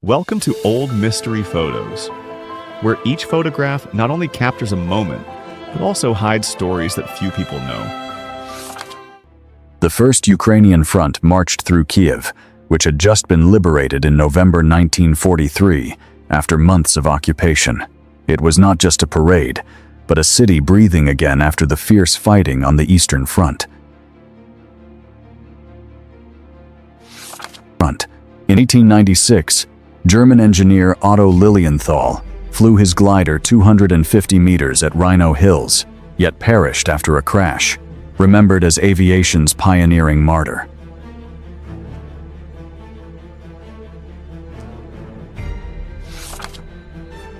Welcome to Old Mystery Photos, where each photograph not only captures a moment, but also hides stories that few people know. The First Ukrainian Front marched through Kiev, which had just been liberated in November 1943 after months of occupation. It was not just a parade, but a city breathing again after the fierce fighting on the Eastern Front. In 1896, German engineer Otto Lilienthal flew his glider 250 meters at Rhino Hills, yet perished after a crash, remembered as aviation's pioneering martyr.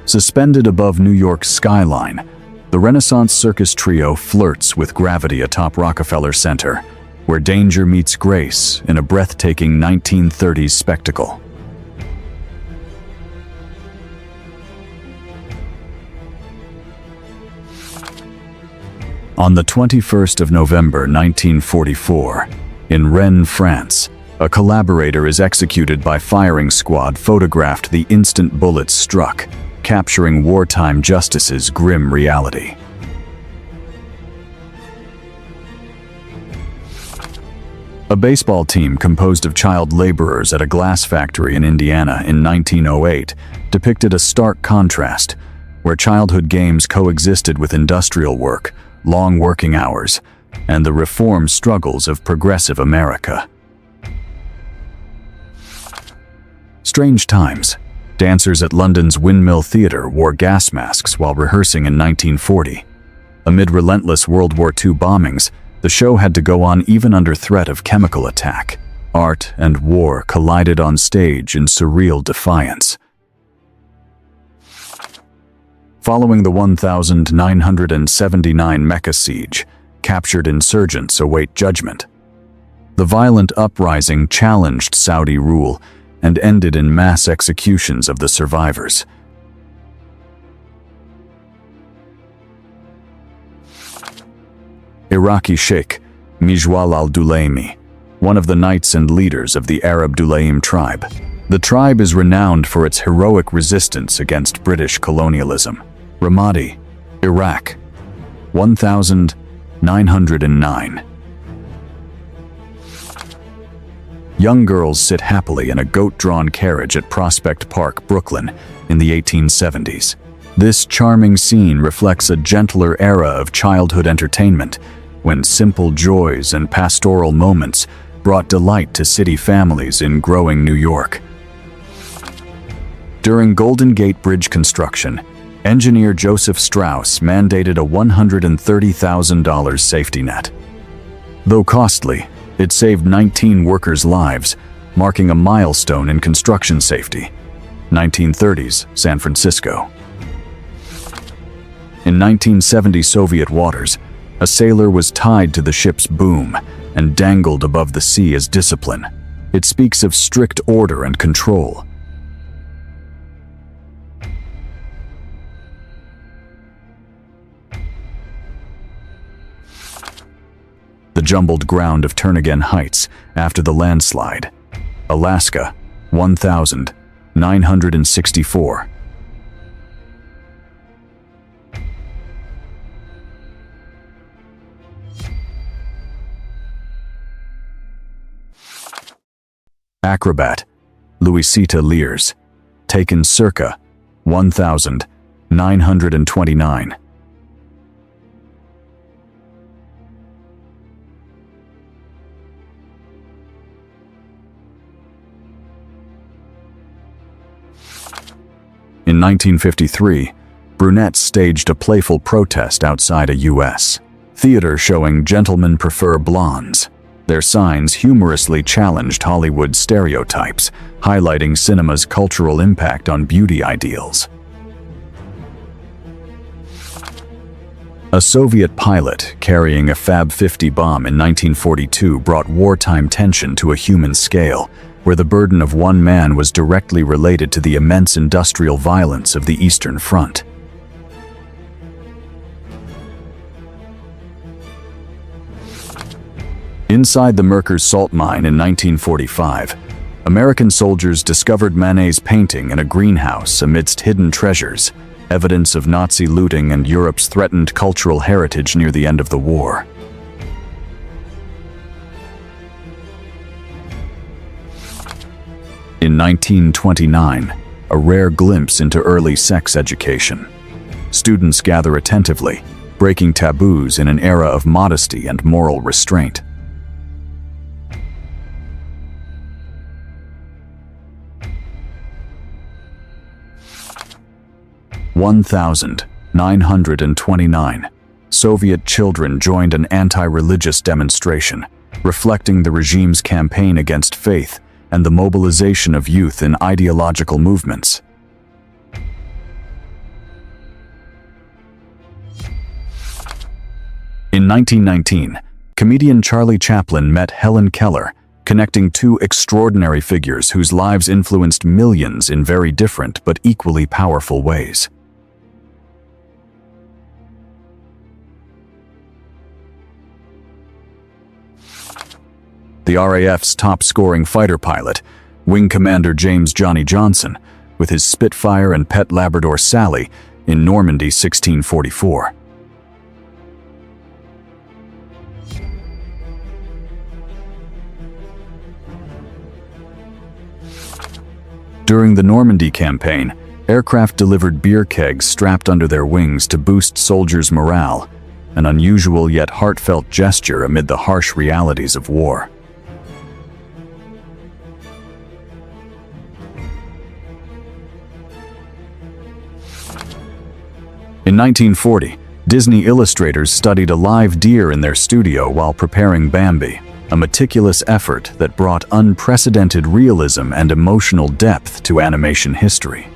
Suspended above New York's skyline, the Renaissance circus trio flirts with gravity atop Rockefeller Center, where danger meets grace in a breathtaking 1930s spectacle. On the 21st of November 1944, in Rennes, France, a collaborator is executed by firing squad photographed the instant bullets struck, capturing wartime justice's grim reality. A baseball team composed of child laborers at a glass factory in Indiana in 1908 depicted a stark contrast, where childhood games coexisted with industrial work, long working hours, and the reform struggles of progressive America. Strange times. Dancers at London's Windmill Theatre wore gas masks while rehearsing in 1940. Amid relentless World War II bombings, the show had to go on even under threat of chemical attack. Art and war collided on stage in surreal defiance. Following the 1979 Mecca siege, captured insurgents await judgment. The violent uprising challenged Saudi rule and ended in mass executions of the survivors. Iraqi Sheikh Mijwal al-Dulaimi, one of the knights and leaders of the Arab Dulaim tribe. The tribe is renowned for its heroic resistance against British colonialism. Ramadi, Iraq, 1909. Young girls sit happily in a goat-drawn carriage at Prospect Park, Brooklyn, in the 1870s. This charming scene reflects a gentler era of childhood entertainment, when simple joys and pastoral moments brought delight to city families in growing New York. During Golden Gate Bridge construction, engineer Joseph Strauss mandated a $130,000 safety net. Though costly, it saved 19 workers' lives, marking a milestone in construction safety. 1930s, San Francisco. In 1970 Soviet waters, a sailor was tied to the ship's boom and dangled above the sea as discipline. It speaks of strict order and control. The jumbled ground of Turnagain Heights after the landslide. Alaska, 1964. Acrobat, Louisita Lears, taken circa 1929. In 1953, brunettes staged a playful protest outside a U.S. theater showing "Gentlemen Prefer Blondes." Their signs humorously challenged Hollywood stereotypes, highlighting cinema's cultural impact on beauty ideals. A Soviet pilot carrying a Fab-50 bomb in 1942 brought wartime tension to a human scale, where the burden of one man was directly related to the immense industrial violence of the Eastern Front. Inside the Merkers salt mine in 1945, American soldiers discovered Manet's painting in a greenhouse amidst hidden treasures, evidence of Nazi looting and Europe's threatened cultural heritage near the end of the war. In 1929, a rare glimpse into early sex education. Students gather attentively, breaking taboos in an era of modesty and moral restraint. (1929). Soviet children joined an anti-religious demonstration, reflecting the regime's campaign against faith and the mobilization of youth in ideological movements. In 1919, comedian Charlie Chaplin met Helen Keller, connecting two extraordinary figures whose lives influenced millions in very different but equally powerful ways. The RAF's top-scoring fighter pilot, Wing Commander James "Johnny" Johnson, with his Spitfire and pet Labrador Sally in Normandy 1644. During the Normandy campaign, aircraft delivered beer kegs strapped under their wings to boost soldiers' morale, an unusual yet heartfelt gesture amid the harsh realities of war. In 1940, Disney illustrators studied a live deer in their studio while preparing Bambi, a meticulous effort that brought unprecedented realism and emotional depth to animation history.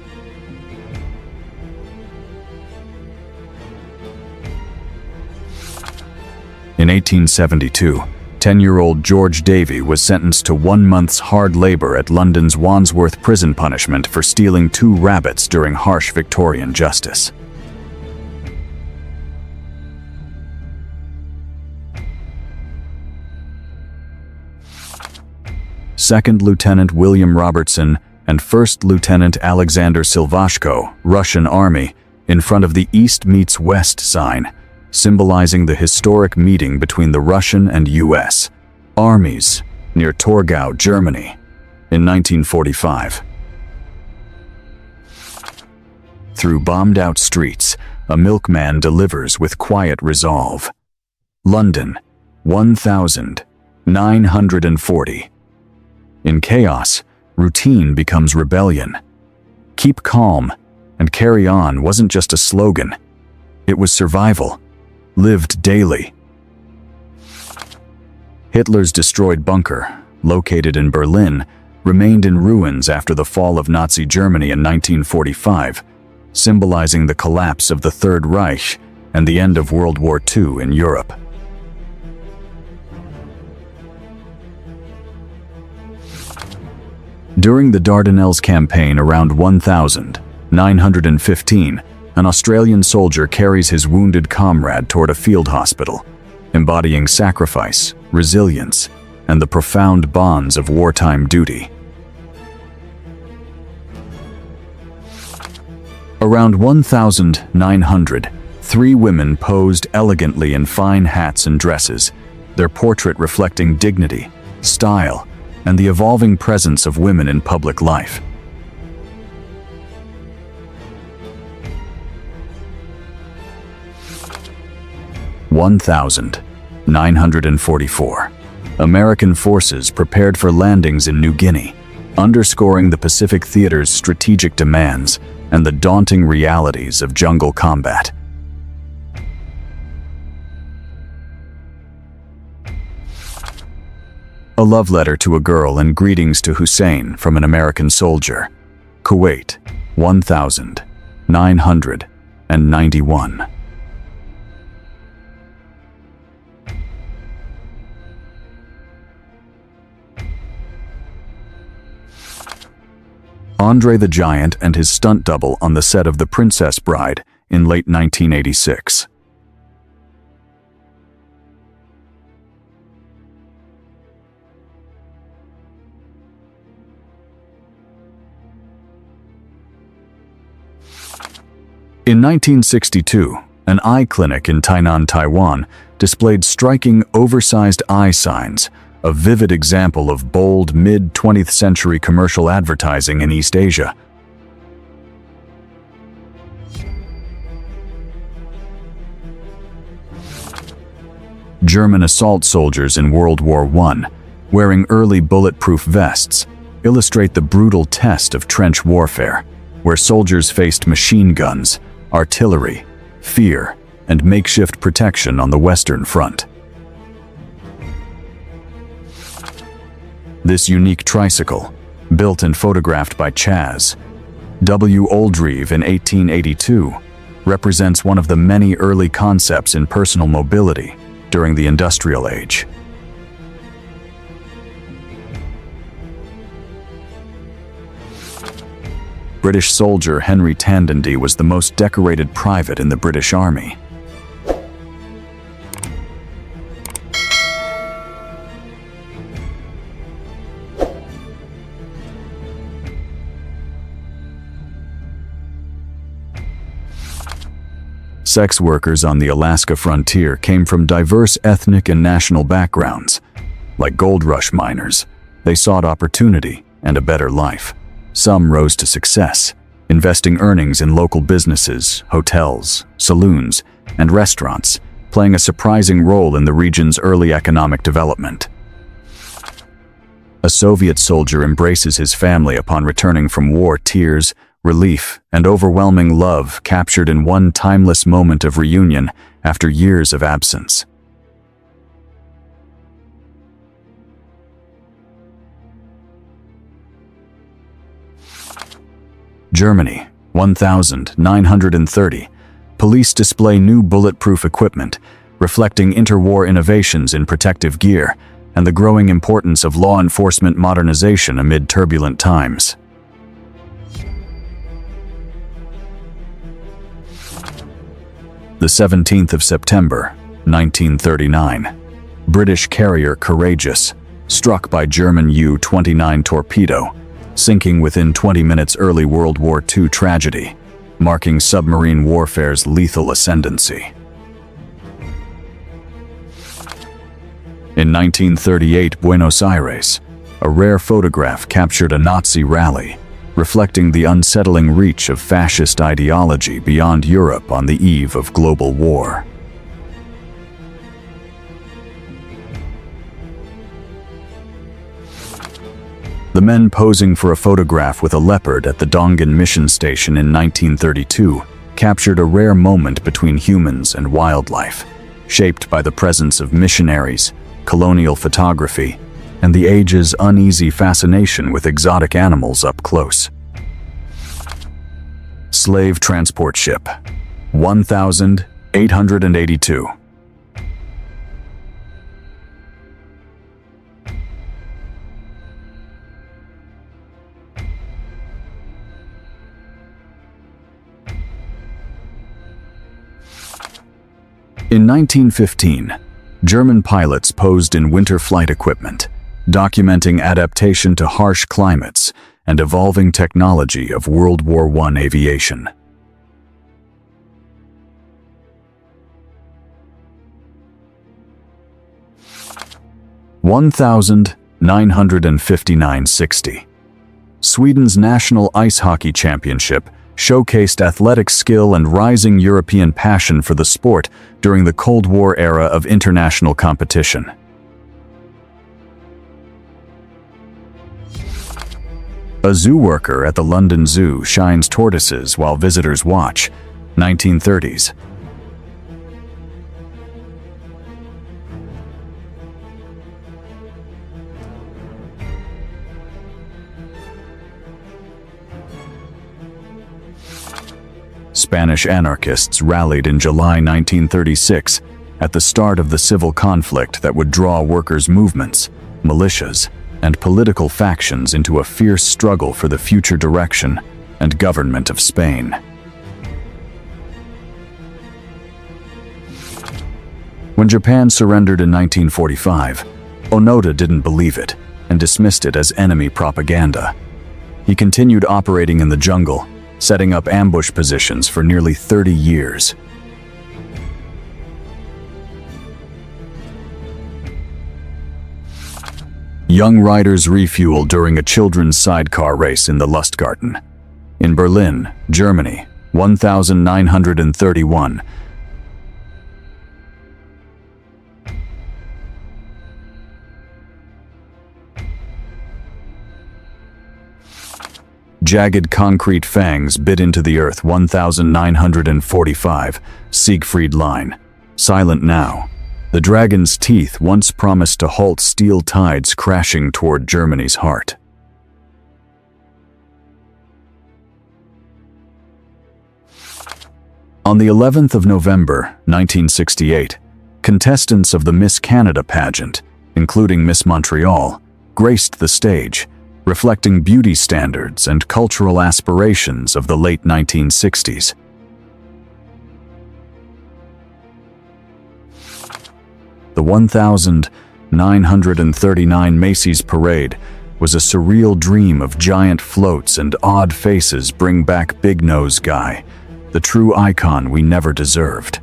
In 1872, 10-year-old George Davey was sentenced to 1 month's hard labor at London's Wandsworth prison punishment for stealing 2 rabbits during harsh Victorian justice. Second Lieutenant William Robertson and First Lieutenant Alexander Silvashko, Russian Army, in front of the East meets West sign, symbolizing the historic meeting between the Russian and U.S. armies near Torgau, Germany, in 1945. Through bombed-out streets, a milkman delivers with quiet resolve. London, 1940. In chaos, routine becomes rebellion. Keep calm and carry on wasn't just a slogan. It was survival, lived daily. Hitler's destroyed bunker, located in Berlin, remained in ruins after the fall of Nazi Germany in 1945, symbolizing the collapse of the Third Reich and the end of World War II in Europe. During the Dardanelles campaign around 1915, an Australian soldier carries his wounded comrade toward a field hospital, embodying sacrifice, resilience, and the profound bonds of wartime duty. Around 1900, 3 women posed elegantly in fine hats and dresses, their portrait reflecting dignity, style, and the evolving presence of women in public life. (1944). American forces prepared for landings in New Guinea, underscoring the Pacific Theater's strategic demands and the daunting realities of jungle combat. A love letter to a girl and greetings to Hussein from an American soldier. Kuwait, 1991. Andre the Giant and his stunt double on the set of The Princess Bride in late 1986. In 1962, an eye clinic in Tainan, Taiwan, displayed striking oversized eye signs, a vivid example of bold mid-20th century commercial advertising in East Asia. German assault soldiers in World War I, wearing early bulletproof vests, illustrate the brutal test of trench warfare, where soldiers faced machine guns, artillery, fear, and makeshift protection on the Western Front. This unique tricycle, built and photographed by Chas. W. Oldreeve in 1882, represents one of the many early concepts in personal mobility during the Industrial Age. British soldier Henry Tandondy was the most decorated private in the British Army. Sex workers on the Alaska frontier came from diverse ethnic and national backgrounds. Like gold rush miners, they sought opportunity and a better life. Some rose to success, investing earnings in local businesses, hotels, saloons, and restaurants, playing a surprising role in the region's early economic development. A Soviet soldier embraces his family upon returning from war. Tears, relief, and overwhelming love captured in one timeless moment of reunion after years of absence. Germany, 1930. Police display new bulletproof equipment, reflecting interwar innovations in protective gear and the growing importance of law enforcement modernization amid turbulent times. The 17th of September, 1939. British carrier Courageous, struck by German U-29 torpedo, sinking within 20 minutes. Early World War II tragedy, marking submarine warfare's lethal ascendancy. In 1938, Buenos Aires, a rare photograph captured a Nazi rally, reflecting the unsettling reach of fascist ideology beyond Europe on the eve of global war. The men posing for a photograph with a leopard at the Dongan mission station in 1932 captured a rare moment between humans and wildlife, shaped by the presence of missionaries, colonial photography, and the age's uneasy fascination with exotic animals up close. Slave transport ship, 1882. In 1915, German pilots posed in winter flight equipment, documenting adaptation to harsh climates and evolving technology of World War I aviation. (1959–60). Sweden's National Ice Hockey Championship showcased athletic skill and rising European passion for the sport during the Cold War era of international competition. A zoo worker at the London Zoo shines tortoises while visitors watch, 1930s. Spanish anarchists rallied in July 1936 at the start of the civil conflict that would draw workers' movements, militias, and political factions into a fierce struggle for the future direction and government of Spain. When Japan surrendered in 1945, Onoda didn't believe it and dismissed it as enemy propaganda. He continued operating in the jungle, setting up ambush positions for nearly 30 years. Young riders refuel during a children's sidecar race in the Lustgarten. In Berlin, Germany, 1931. Jagged concrete fangs bit into the earth, 1945. Siegfried Line. Silent now. The dragon's teeth once promised to halt steel tides crashing toward Germany's heart. On the 11th of November, 1968, contestants of the Miss Canada pageant, including Miss Montreal, graced the stage, reflecting beauty standards and cultural aspirations of the late 1960s. The 1939 Macy's Parade was a surreal dream of giant floats and odd faces bring back Big Nose Guy, the true icon we never deserved.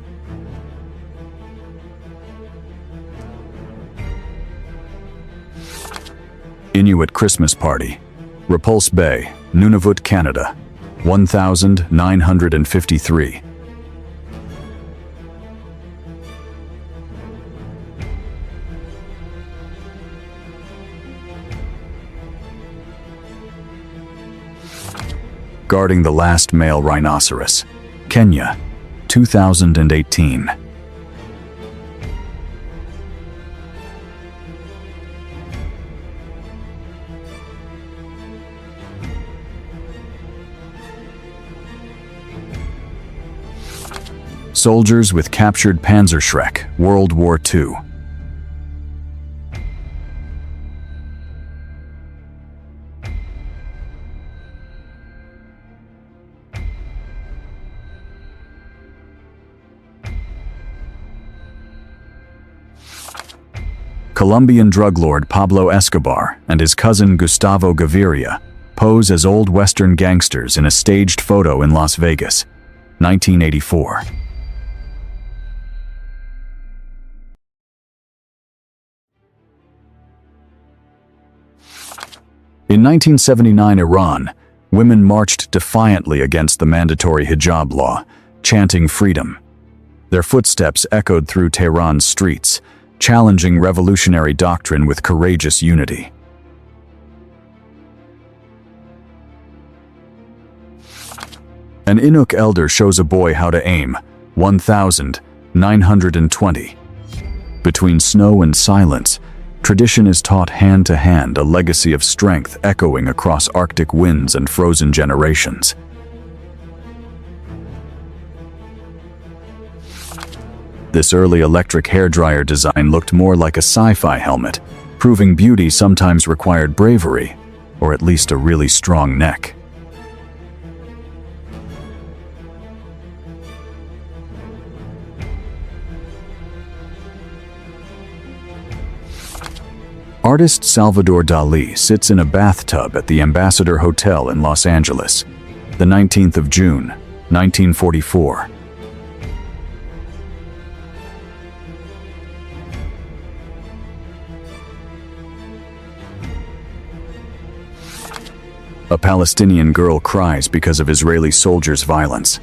Inuit Christmas Party, Repulse Bay, Nunavut, Canada, 1953. Guarding the last male rhinoceros, Kenya, 2018. Soldiers with captured Panzerschreck, World War II. Colombian drug lord Pablo Escobar and his cousin Gustavo Gaviria pose as old Western gangsters in a staged photo in Las Vegas, 1984. In 1979 Iran, women marched defiantly against the mandatory hijab law, chanting freedom. Their footsteps echoed through Tehran's streets, challenging revolutionary doctrine with courageous unity. An Inuk elder shows a boy how to aim, 1920. Between snow and silence, tradition is taught hand to hand, a legacy of strength echoing across Arctic winds and frozen generations. This early electric hairdryer design looked more like a sci-fi helmet, proving beauty sometimes required bravery, or at least a really strong neck. Artist Salvador Dali sits in a bathtub at the Ambassador Hotel in Los Angeles, the 19th of June, 1944. A Palestinian girl cries because of Israeli soldiers' violence.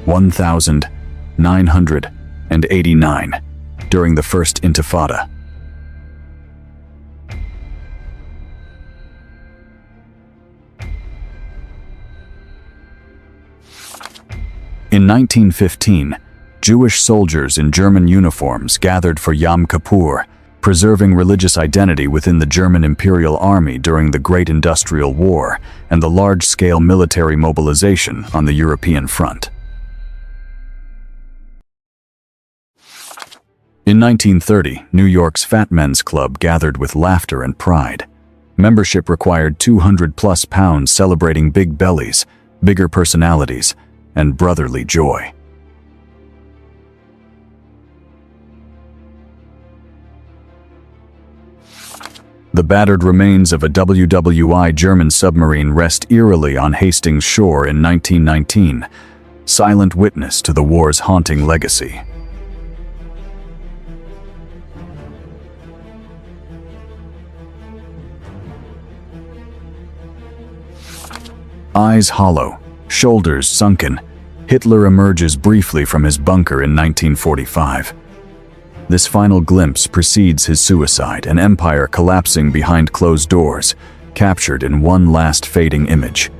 1989, during the First Intifada. In 1915, Jewish soldiers in German uniforms gathered for Yom Kippur, preserving religious identity within the German Imperial Army during the Great Industrial War and the large-scale military mobilization on the European front. In 1930, New York's Fat Men's Club gathered with laughter and pride. Membership required 200+ pounds, celebrating big bellies, bigger personalities, and brotherly joy. The battered remains of a WWI German submarine rest eerily on Hastings Shore in 1919, silent witness to the war's haunting legacy. Eyes hollow, shoulders sunken, Hitler emerges briefly from his bunker in 1945. This final glimpse precedes his suicide, an empire collapsing behind closed doors, captured in one last fading image.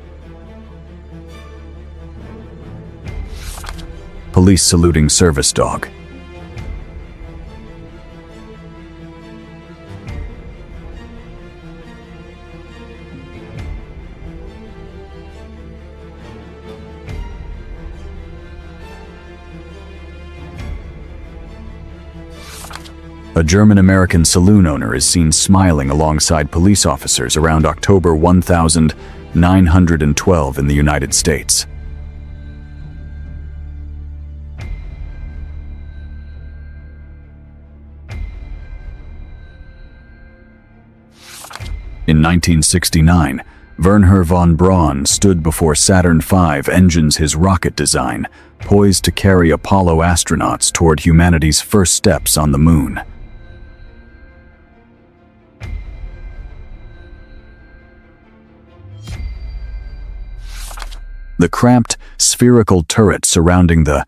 Police saluting service dog. A German-American saloon owner is seen smiling alongside police officers around October 1912 in the United States. In 1969, Wernher von Braun stood before Saturn V engines his rocket design, poised to carry Apollo astronauts toward humanity's first steps on the moon. The cramped, spherical turret surrounding the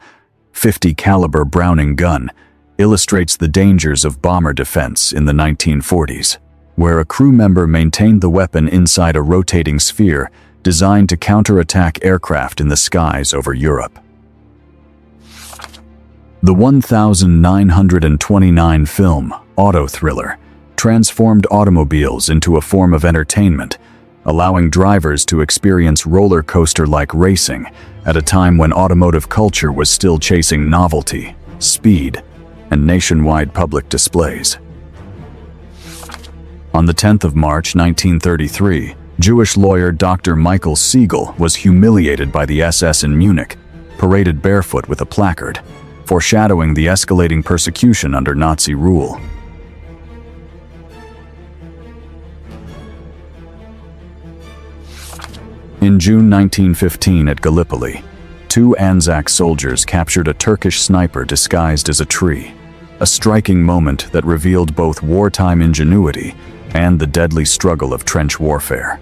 .50 caliber Browning gun illustrates the dangers of bomber defense in the 1940s, where a crew member maintained the weapon inside a rotating sphere designed to counterattack aircraft in the skies over Europe. The 1929 film, Auto Thriller, transformed automobiles into a form of entertainment, allowing drivers to experience roller coaster-like racing at a time when automotive culture was still chasing novelty, speed, and nationwide public displays. On the 10th of March 1933, Jewish lawyer Dr. Michael Siegel was humiliated by the SS in Munich, paraded barefoot with a placard, foreshadowing the escalating persecution under Nazi rule. In June 1915 at Gallipoli, 2 Anzac soldiers captured a Turkish sniper disguised as a tree, a striking moment that revealed both wartime ingenuity and the deadly struggle of trench warfare.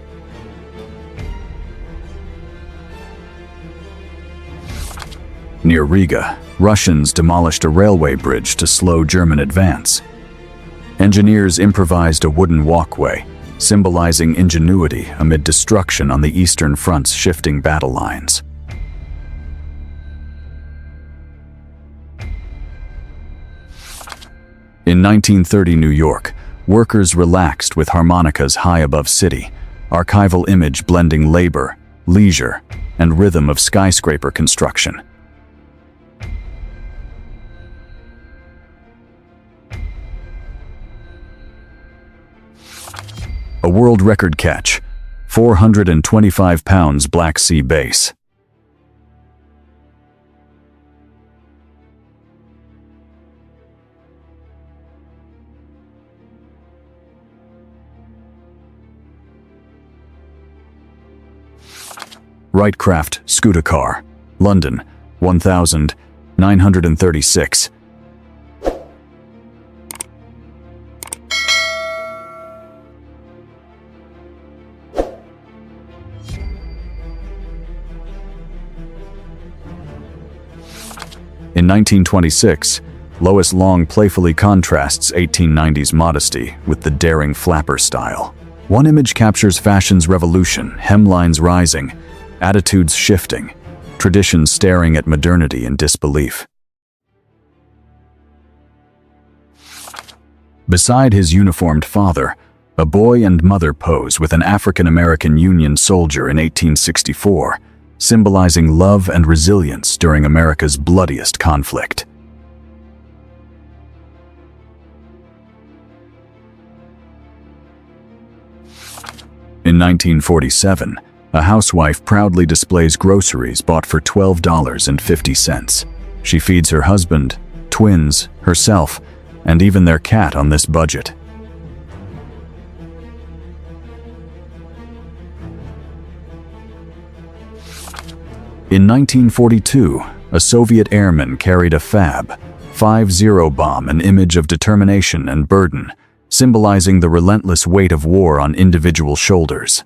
Near Riga, Russians demolished a railway bridge to slow German advance. Engineers improvised a wooden walkway, symbolizing ingenuity amid destruction on the Eastern Front's shifting battle lines. In 1930 New York, workers relaxed with harmonicas high above city, archival image blending labor, leisure, and rhythm of skyscraper construction. A world record catch, 425 pounds Black Sea bass. Wrightcraft Scooter car, London, 1936. In 1926, Lois Long playfully contrasts 1890s modesty with the daring flapper style. One image captures fashion's revolution, hemlines rising, attitudes shifting, traditions staring at modernity in disbelief. Beside his uniformed father, a boy and mother pose with an African-American Union soldier in 1864, symbolizing love and resilience during America's bloodiest conflict. In 1947, a housewife proudly displays groceries bought for $12.50. She feeds her husband, twins, herself, and even their cat on this budget. In 1942, a Soviet airman carried a Fab 50 bomb, an image of determination and burden, symbolizing the relentless weight of war on individual shoulders.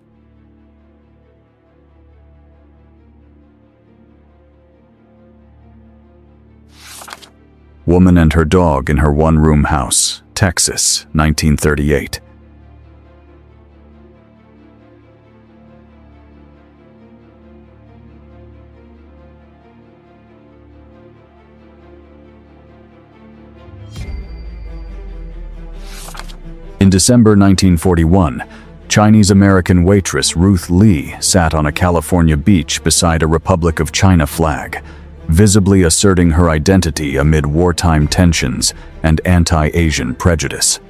Woman and her dog in her one-room house, Texas, 1938. In December 1941, Chinese-American waitress Ruth Lee sat on a California beach beside a Republic of China flag, visibly asserting her identity amid wartime tensions and anti-Asian prejudice.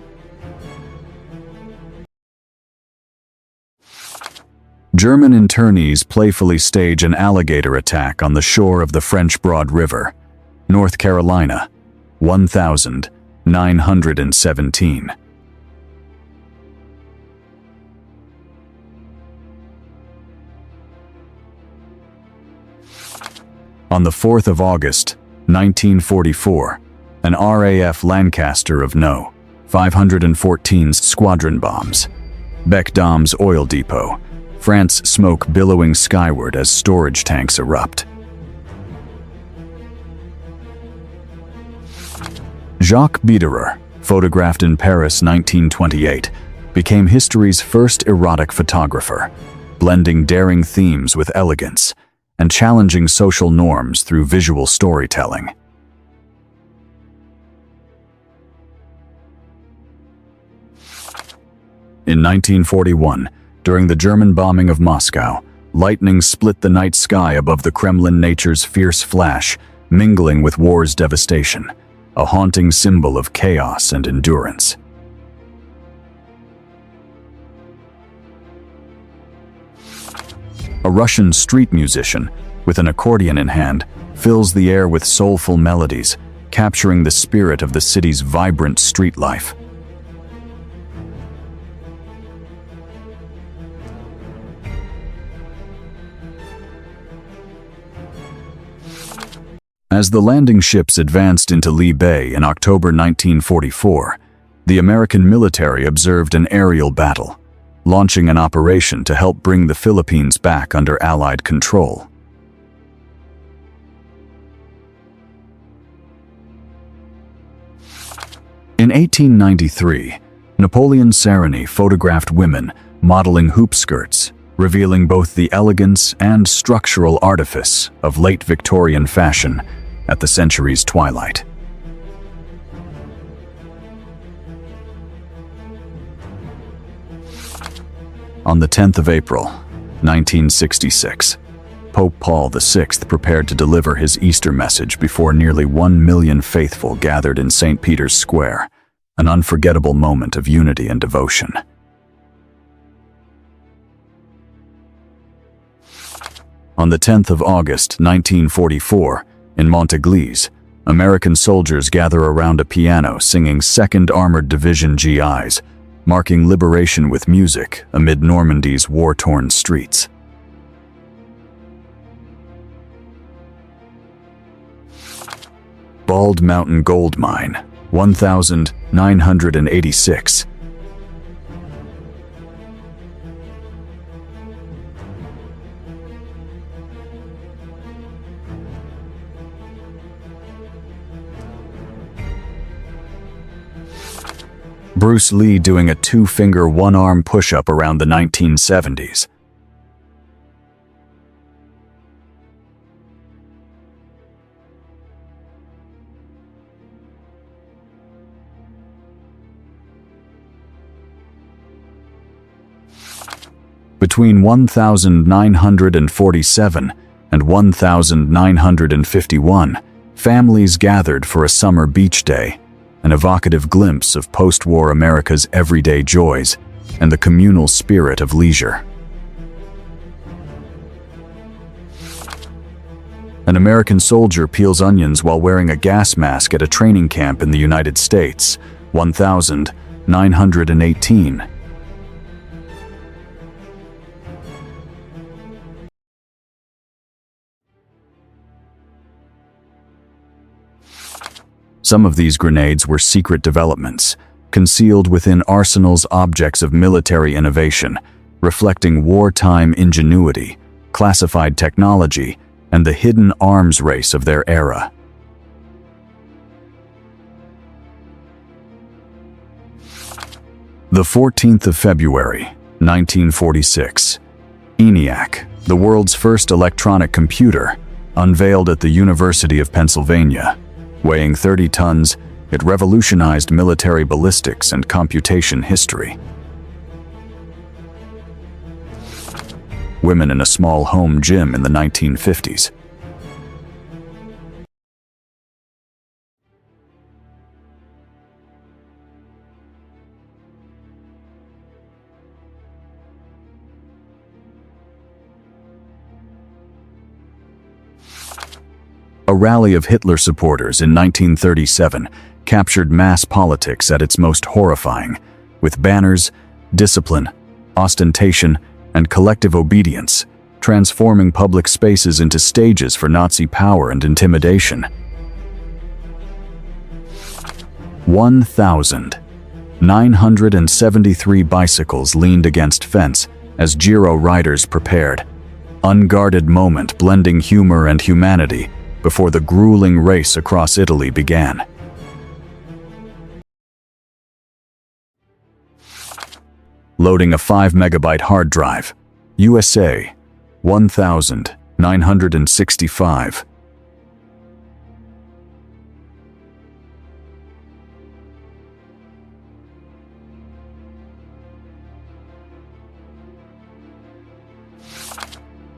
German internees playfully stage an alligator attack on the shore of the French Broad River, North Carolina, 1917. On the 4th of August, 1944, an RAF Lancaster of No. 514's squadron bombs Bec-Dams oil depot, France, smoke billowing skyward as storage tanks erupt. Jacques Biederer, photographed in Paris 1928, became history's first erotic photographer, blending daring themes with elegance and challenging social norms through visual storytelling. In 1941, during the German bombing of Moscow, lightning split the night sky above the Kremlin, nature's fierce flash, mingling with war's devastation, a haunting symbol of chaos and endurance. A Russian street musician, with an accordion in hand, fills the air with soulful melodies, capturing the spirit of the city's vibrant street life. As the landing ships advanced into Lee Bay in October 1944, the American military observed an aerial battle, launching an operation to help bring the Philippines back under Allied control. In 1893, Napoleon Sarony photographed women modeling hoop skirts, revealing both the elegance and structural artifice of late Victorian fashion at the century's twilight. On the 10th of April, 1966, Pope Paul VI prepared to deliver his Easter message before nearly 1 million faithful gathered in St. Peter's Square, an unforgettable moment of unity and devotion. On the 10th of August, 1944, in Montéglise, American soldiers gather around a piano singing 2nd Armored Division GIs, marking liberation with music amid Normandy's war-torn streets. Bald Mountain Gold Mine, 1986. Bruce Lee doing a 2-finger, 1-arm push-up around the 1970s. Between 1947 and 1951, families gathered for a summer beach day, an evocative glimpse of post-war America's everyday joys and the communal spirit of leisure. An American soldier peels onions while wearing a gas mask at a training camp in the United States, 1918. Some of these grenades were secret developments, concealed within arsenals, objects of military innovation, reflecting wartime ingenuity, classified technology, and the hidden arms race of their era. The 14th of February, 1946. ENIAC, the world's first electronic computer, unveiled at the University of Pennsylvania. Weighing 30 tons, it revolutionized military ballistics and computation history. Women in a small home gym in the 1950s. A rally of Hitler supporters in 1937 captured mass politics at its most horrifying, with banners, discipline, ostentation, and collective obedience, transforming public spaces into stages for Nazi power and intimidation. 1,973 bicycles leaned against fence as Giro riders prepared. Unguarded moment blending humor and humanity before the grueling race across Italy began. Loading a 5-megabyte hard drive. USA, 1,965.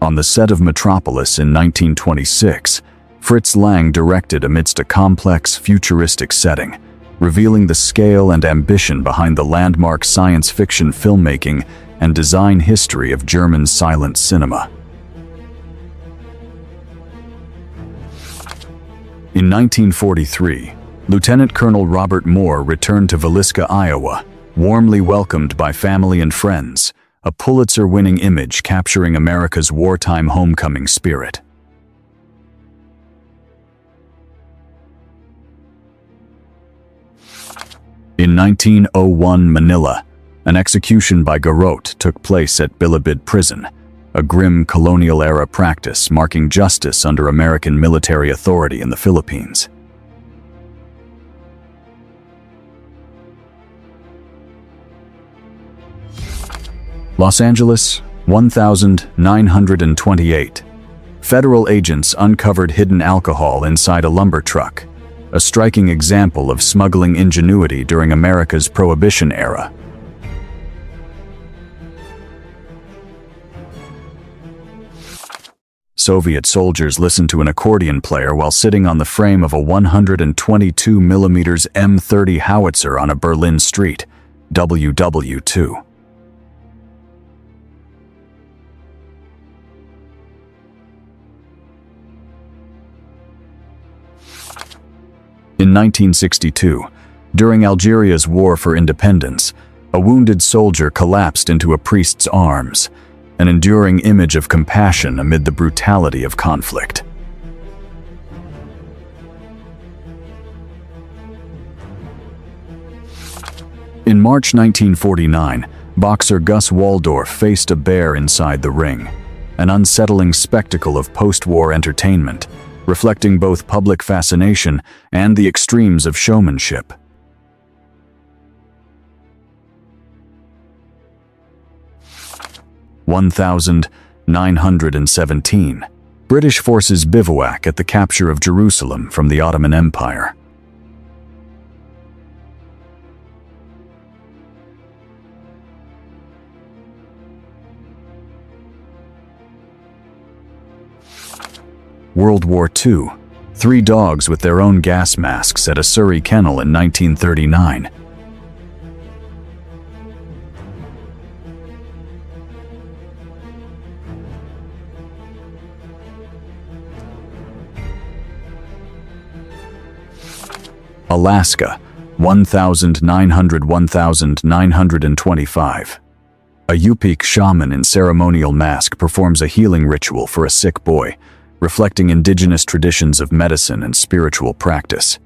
On the set of Metropolis in 1926, Fritz Lang directed amidst a complex, futuristic setting, revealing the scale and ambition behind the landmark science fiction filmmaking and design history of German silent cinema. In 1943, Lieutenant Colonel Robert Moore returned to Villisca, Iowa, warmly welcomed by family and friends, a Pulitzer-winning image capturing America's wartime homecoming spirit. In 1901 Manila, an execution by garrote took place at Bilibid Prison, a grim colonial-era practice marking justice under American military authority in the Philippines. Los Angeles, 1928. Federal agents uncovered hidden alcohol inside a lumber truck, a striking example of smuggling ingenuity during America's Prohibition era. Soviet soldiers listened to an accordion player while sitting on the frame of a 122mm M30 howitzer on a Berlin street, WW2. In 1962, during Algeria's war for independence, a wounded soldier collapsed into a priest's arms, an enduring image of compassion amid the brutality of conflict. In March 1949, boxer Gus Waldorf faced a bear inside the ring, an unsettling spectacle of post-war entertainment, reflecting both public fascination and the extremes of showmanship. (1917). British forces bivouac at the capture of Jerusalem from the Ottoman Empire. World War II. 3 dogs with their own gas masks at a Surrey kennel in 1939. Alaska, 1925. A Yupik shaman in ceremonial mask performs a healing ritual for a sick boy, reflecting indigenous traditions of medicine and spiritual practice.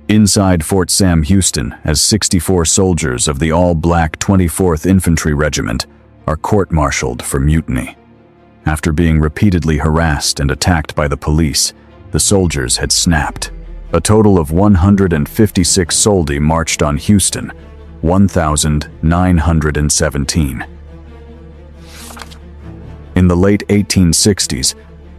Inside Fort Sam Houston, as 64 soldiers of the all-black 24th Infantry Regiment are court-martialed for mutiny. After being repeatedly harassed and attacked by the police, the soldiers had snapped. A total of 156 soldi marched on Houston, 1,917. In the late 1860s,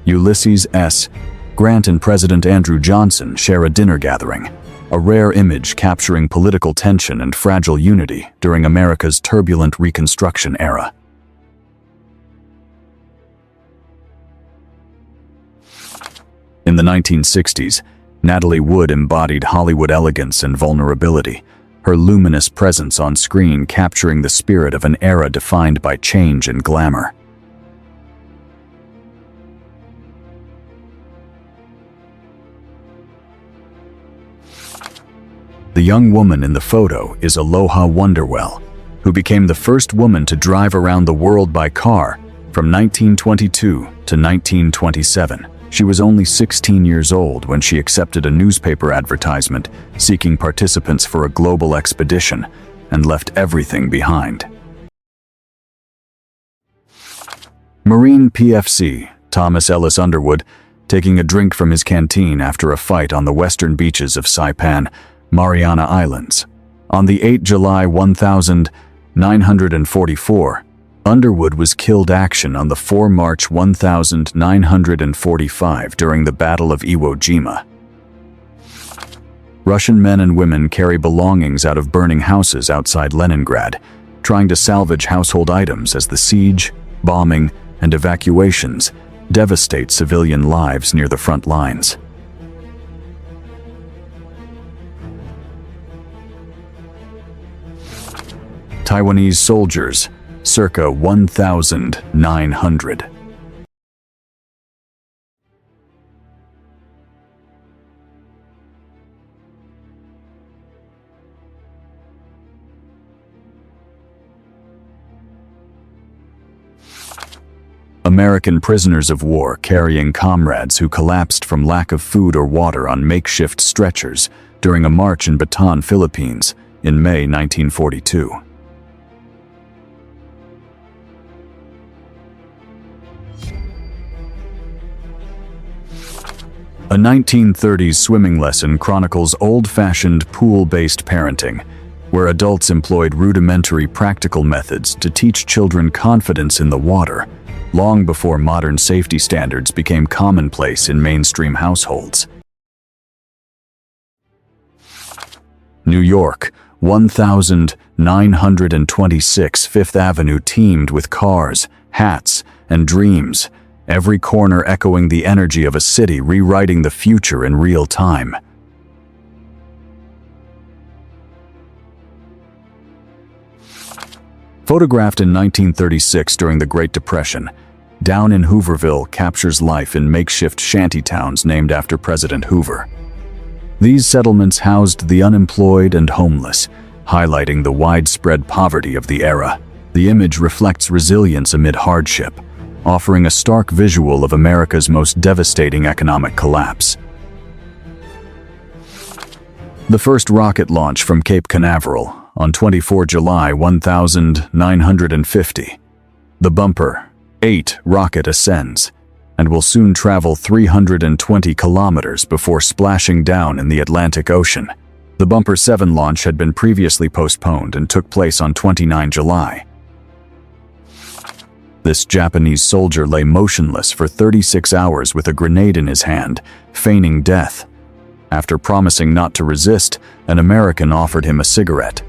Ulysses S. Grant and President Andrew Johnson share a dinner gathering, a rare image capturing political tension and fragile unity during America's turbulent Reconstruction era. In the 1960s, Natalie Wood embodied Hollywood elegance and vulnerability, her luminous presence on screen capturing the spirit of an era defined by change and glamour. The young woman in the photo is Aloha Wonderwell, who became the first woman to drive around the world by car from 1922 to 1927. She was only 16 years old when she accepted a newspaper advertisement seeking participants for a global expedition and left everything behind. Marine PFC, Thomas Ellis Underwood, taking a drink from his canteen after a fight on the western beaches of Saipan, Mariana Islands. On the 8 July 1944, Underwood was killed action on the 4 March 1945 during the Battle of Iwo Jima. Russian men and women carry belongings out of burning houses outside Leningrad, trying to salvage household items as the siege, bombing, and evacuations devastate civilian lives near the front lines. Taiwanese soldiers, circa 1,900. American prisoners of war carrying comrades who collapsed from lack of food or water on makeshift stretchers during a march in Bataan, Philippines, in May 1942. A 1930s swimming lesson chronicles old-fashioned pool-based parenting, where adults employed rudimentary practical methods to teach children confidence in the water, long before modern safety standards became commonplace in mainstream households. New York, 1926 Fifth Avenue teemed with cars, hats, and dreams, every corner echoing the energy of a city rewriting the future in real time. Photographed in 1936 during the Great Depression, Down in Hooverville captures life in makeshift shantytowns named after President Hoover. These settlements housed the unemployed and homeless, highlighting the widespread poverty of the era. The image reflects resilience amid hardship, offering a stark visual of America's most devastating economic collapse. The first rocket launch from Cape Canaveral on 24 July 1950. The Bumper 8 rocket ascends and will soon travel 320 kilometers before splashing down in the Atlantic Ocean. The Bumper 7 launch had been previously postponed and took place on 29 July. This Japanese soldier lay motionless for 36 hours with a grenade in his hand, feigning death. After promising not to resist, an American offered him a cigarette.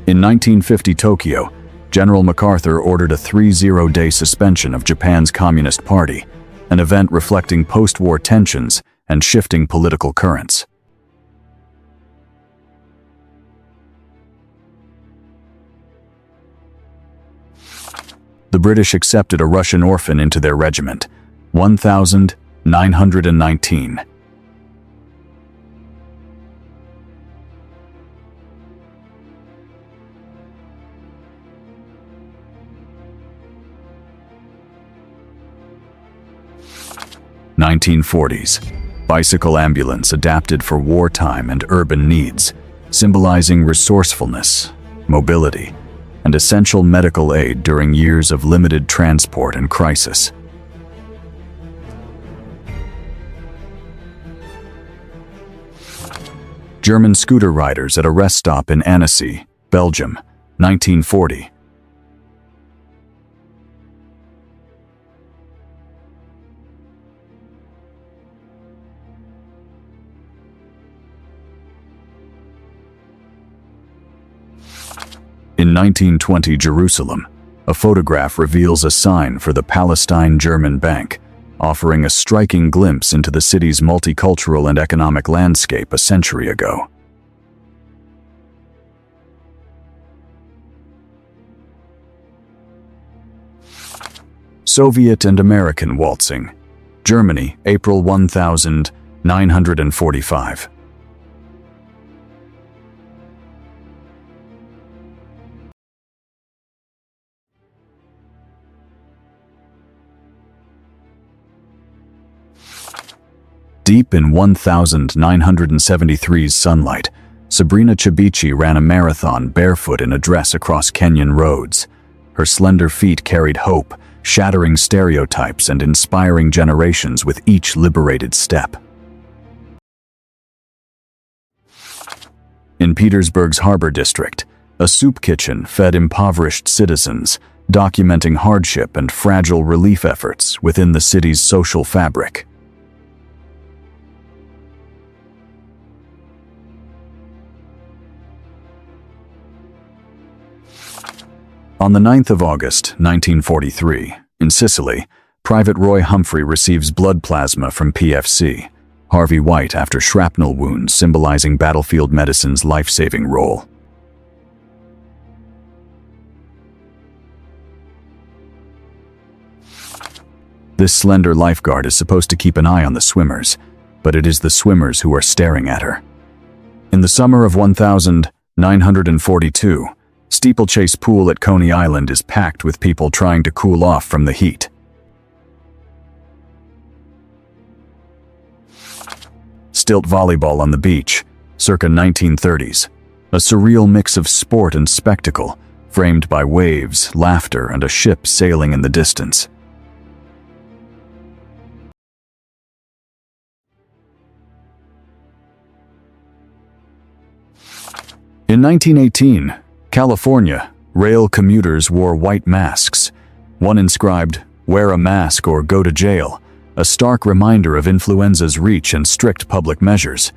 In 1950 Tokyo, General MacArthur ordered a 30-day suspension of Japan's Communist Party, an event reflecting post-war tensions and shifting political currents. The British accepted a Russian orphan into their regiment, 1,919. 1940s. Bicycle ambulance adapted for wartime and urban needs, symbolizing resourcefulness, mobility, and essential medical aid during years of limited transport and crisis. German scooter riders at a rest stop in Annecy, Belgium, 1940. In 1920 Jerusalem, a photograph reveals a sign for the Palestine-German Bank, offering a striking glimpse into the city's multicultural and economic landscape a century ago. Soviet and American waltzing. Germany, April 1945. Deep in 1973's sunlight, Sabrina Cebici ran a marathon barefoot in a dress across Kenyan roads. Her slender feet carried hope, shattering stereotypes and inspiring generations with each liberated step. In Petersburg's Harbor District, a soup kitchen fed impoverished citizens, documenting hardship and fragile relief efforts within the city's social fabric. On the 9th of August, 1943, in Sicily, Private Roy Humphrey receives blood plasma from PFC, Harvey White after shrapnel wounds symbolizing battlefield medicine's life-saving role. This slender lifeguard is supposed to keep an eye on the swimmers, but it is the swimmers who are staring at her. In the summer of 1942, Steeplechase Pool at Coney Island is packed with people trying to cool off from the heat. Stilt volleyball on the beach, circa 1930s. A surreal mix of sport and spectacle, framed by waves, laughter, and a ship sailing in the distance. In 1918, California, rail commuters wore white masks. One inscribed, "Wear a mask or go to jail," a stark reminder of influenza's reach and strict public measures.